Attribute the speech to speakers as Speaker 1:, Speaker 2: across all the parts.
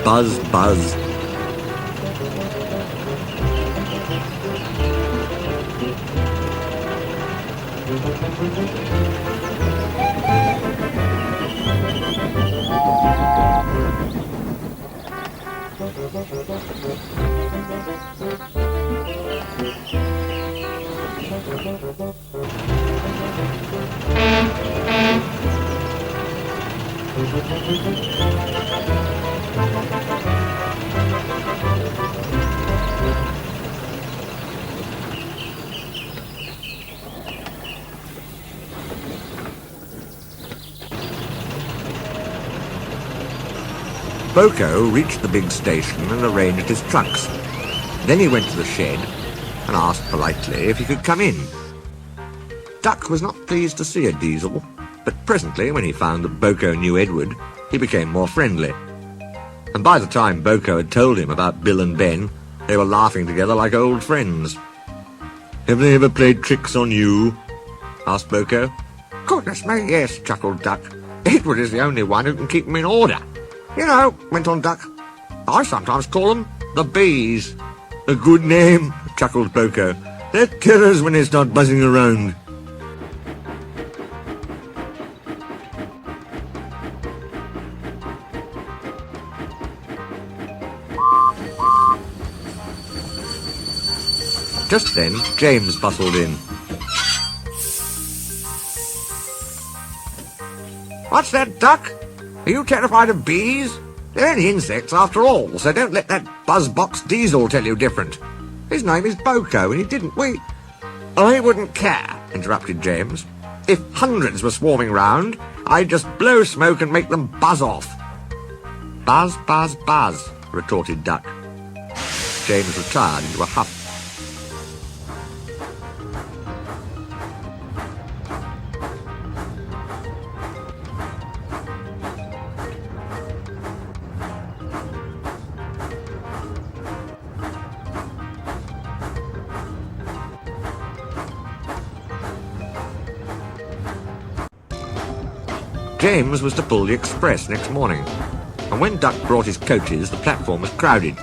Speaker 1: buzz, buzz. Boco reached the big station and arranged his trucks. Then he went to the shed and asked politely if he could come in. Duck was not pleased to see a diesel, but presently, when he found that Boco knew Edward, he became more friendly. And by the time Boco had told him about Bill and Ben, they were laughing together like old friends. "Have they ever played tricks on you?" asked Boco. "Goodness me, yes," chuckled Duck. "Edward is the only one who can keep them in order. You know," went on Duck, "I sometimes call them the bees." "A good name," chuckled Boco. "They're killers when they start buzzing around." Just then, James bustled in. "What's that, Duck? Are you terrified of bees? They're only insects after all, so don't let that buzzbox Diesel tell you different. His name is Boco, and he didn't "I wouldn't care," interrupted James. "If hundreds were swarming round, I'd just blow smoke and make them buzz off." "Buzz, buzz, buzz," retorted Duck. James retired into a huff. James was to pull the express next morning, and when Duck brought his coaches, the platform was crowded.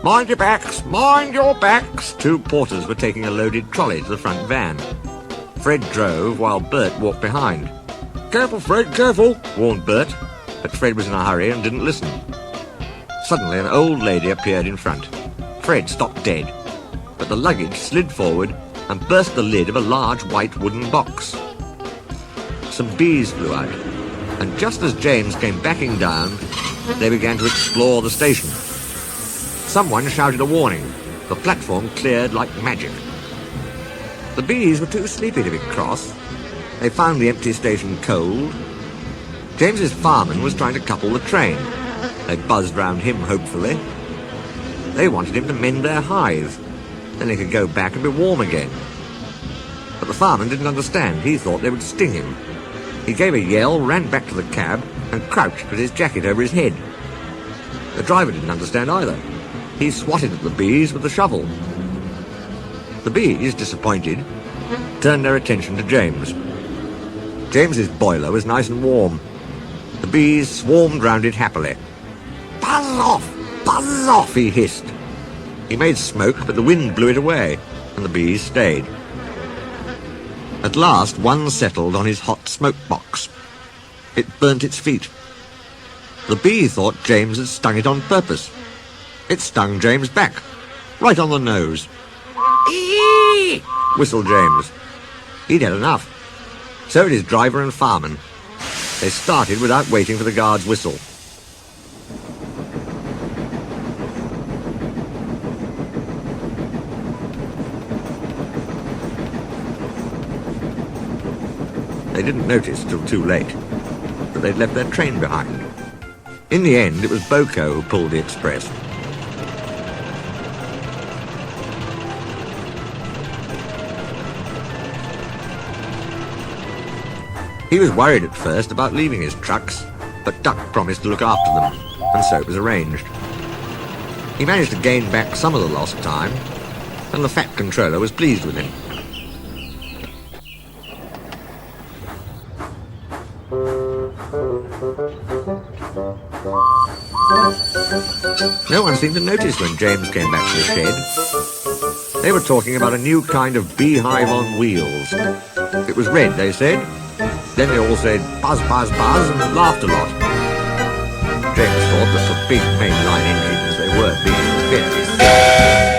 Speaker 1: "Mind your backs, mind your backs!" Two porters were taking a loaded trolley to the front van. Fred drove while Bert walked behind. "Careful, Fred, careful," warned Bert, but Fred was in a hurry and didn't listen. Suddenly an old lady appeared in front. Fred stopped dead, but the luggage slid forward and burst the lid of a large white wooden box. Some bees flew out, and just as James came backing down, they began to explore the station. Someone shouted a warning. The platform cleared like magic. The bees were too sleepy to be cross. They found the empty station cold. James's fireman was trying to couple the train. They buzzed round him hopefully. They wanted him to mend their hive. Then they could go back and be warm again. But the fireman didn't understand. He thought they would sting him. He gave a yell, ran back to the cab, and crouched with his jacket over his head. The driver didn't understand either. He swatted at the bees with the shovel. The bees, disappointed, turned their attention to James. James's boiler was nice and warm. The bees swarmed round it happily. Buzz off, he hissed. He made smoke, but the wind blew it away, and the bees stayed. At last, one settled on his hot smoke box. It burnt its feet. The bee thought James had stung it on purpose. It stung James back, right on the nose. "Eee!" whistled James. He'd had enough. So did his driver and fireman. They started without waiting for the guard's whistle. They didn't notice till too late that they'd left their train behind. In the end, it was Boco who pulled the express. He was worried at first about leaving his trucks, but Duck promised to look after them, and so it was arranged. He managed to gain back some of the lost time, and the fat controller was pleased with him. No one seemed to notice when James came back to the shed. They were talking about a new kind of beehive on wheels. It was red, they said. Then they all said buzz, buzz, buzz and laughed a lot. James thought that for big mainline engines they were being very silly.